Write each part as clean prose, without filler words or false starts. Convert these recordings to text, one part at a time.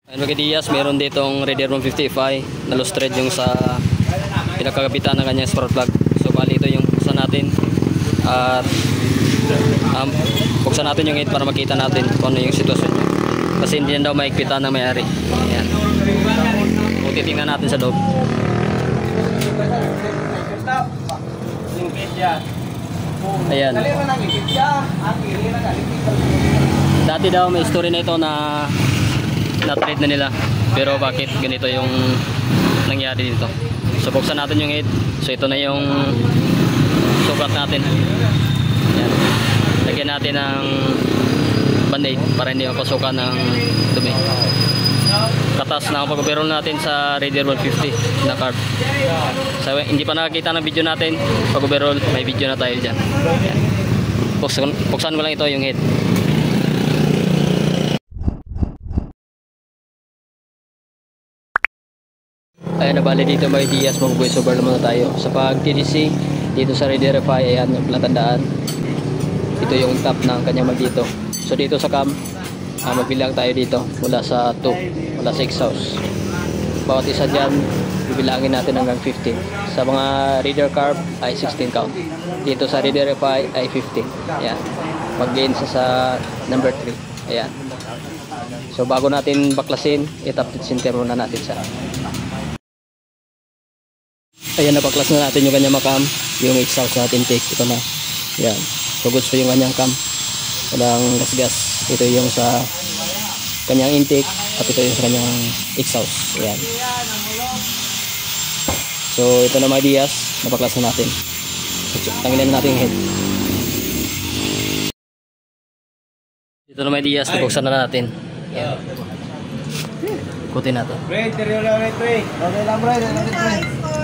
Ayun mga Diaz, meron ditong Raider 150 na lost thread yung sa pinakagapitan ng kanyang spark plug. So bali ito yung buksan natin at buksan natin yung head para makita natin kung ano yung sitwasyon niya. Kasi hindi na daw maikpitan ng may-ari. Ayan. Kung titingnan natin sa loob. Ayan. Dati daw may story na ito na trade na nila, pero bakit ganito yung nangyari dito. So buksan natin yung head. So ito na yung sukat natin. Ayan. Lagyan natin ng band-aid para hindi mapasukan ng dumi. Katas na ang pag-overall natin sa Raider 150 na carb. So hindi pa nakakita ng video natin pag-overall, may video na tayo dyan. Ayan. Buksan ko lang ito yung head. Ayan, nabali dito may Diaz, mag-voice over naman na tayo sa pag-TDC dito sa Raider FI. Ayan, platandaan ito yung top ng kanyang mag dito. So dito sa cam, magbilang tayo dito mula sa 2, mula sa exhaust. Bawat isa dyan bibilangin natin hanggang 15. Sa mga Raider carb ay 16 count. Dito sa Raider FI ay 15. Ayan, mag-gain sa number 3. Ayan. So bago natin baklasin, i-top dead center muna natin sa. Ayan, napaklas na natin yung kanyang makam, yung exhaust natin take, ito na. Ayan, so goods pa yung kanyang cam, walang gas-gas. Ito yung sa kanyang intake at ito yung sa kanyang exhaust. Ayan, so ito na mga Diaz, napaklas na natin. Tanggalin na natin yung head. Ito na mga Diaz, nabuksan na natin. Ayan, ikutin natin.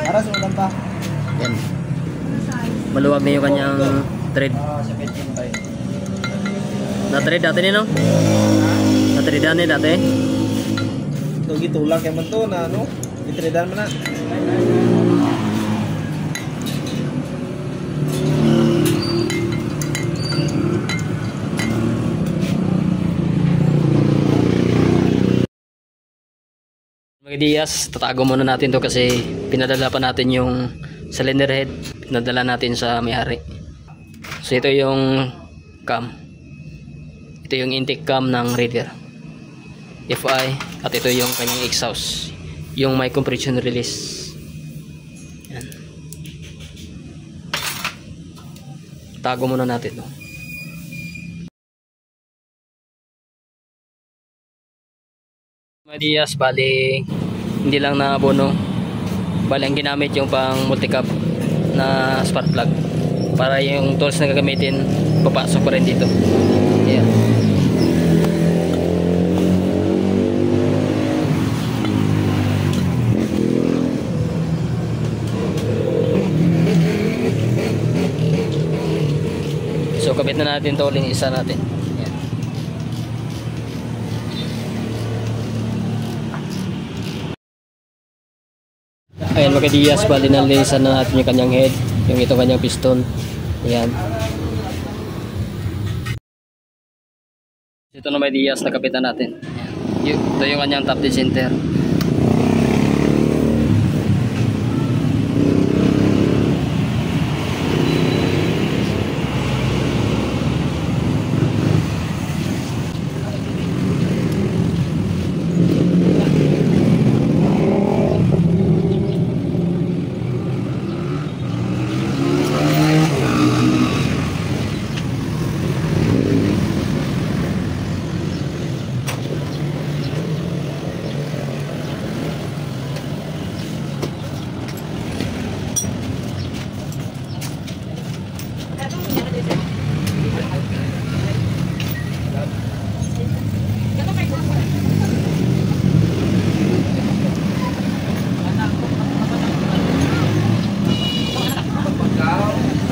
Aras mo lang pa. Yan. Maluwag na yung kanyang thread. Na-thread dati nino? Na-threadan ni dati? Ito gitulak yung to na ano? Gitreadan mo na. Mga Diaz, tatago muna natin to kasi pinadala pa natin yung cylinder head, pinadala natin sa may-ari. So ito yung cam, ito yung intake cam ng Raider FI, at ito yung kanyang exhaust, yung may compression release. Yan. Tago muna natin to. Mga Diaz, bali hindi lang na abono, bali ang ginamit yung pang multicap na spark plug para yung tools na gagamitin papasok pa rin dito. Ayan. So kabit na natin to, isa natin. Ayan mga Diaz, bali nalinisan na natin yung kanyang head, yung itong kanyang piston. Ayan. Ito na mga Diaz, nakapitan natin. Ayan. Ito yung kanyang top dead center.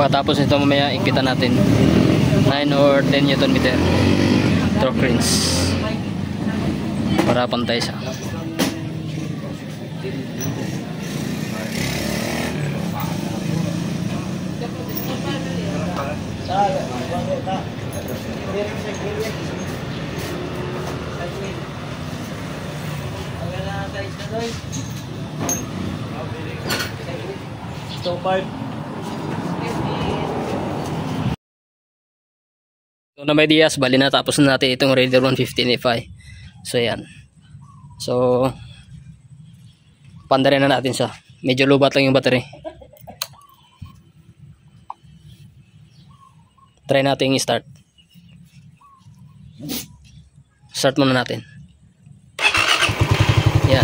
Pagkatapos nito mamaya ikita natin 9 or 10 Newton meter torque wrench para pantay siya. So 5. So na may Diaz, bali na tapos na natin itong Raider 150 Fi. So yan. So pandarin na natin siya. Medyo lubat lang yung battery. Try natin i-start. Start muna natin. Yan.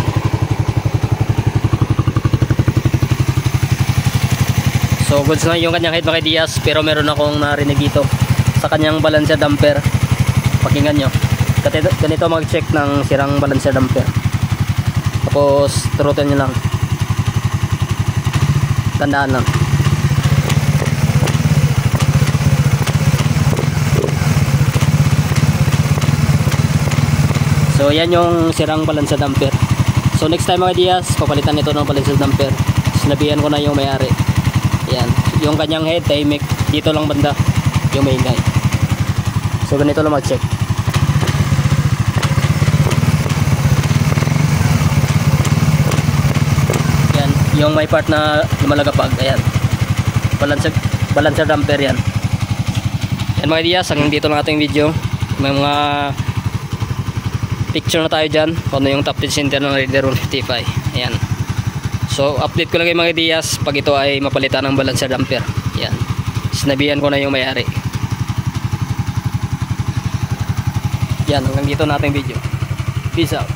So goods na yung kanyang head mga Diaz, pero meron akong narinig dito sa kanyang balancer damper. Pakinggan nyo. Ganito mag-check ng sirang balancer damper. Tapos throttle nyo lang. Tandaan lang. So yan yung sirang balancer damper. So next time mga Diaz, papalitan nito ng balancer damper. Sinabihan ko na yung may-ari. Yan, yung kanyang head tahimik, dito lang banda yung maingay. So ganito lang mag-check. Yan, yung may part na lumalagapag, ayan. Balancer damper yan. Yan mga Diaz, hanggang dito lang ating video. May mga picture na tayo dyan kung ano yung top 10 center ng Raider 155. Ayan. So update ko lang kayo mga Diaz pag ito ay mapalitan ng balancer damper. Ayan. Sinabihan ko na yung may-ari. Yan, hanggang dito nating video. Peace out.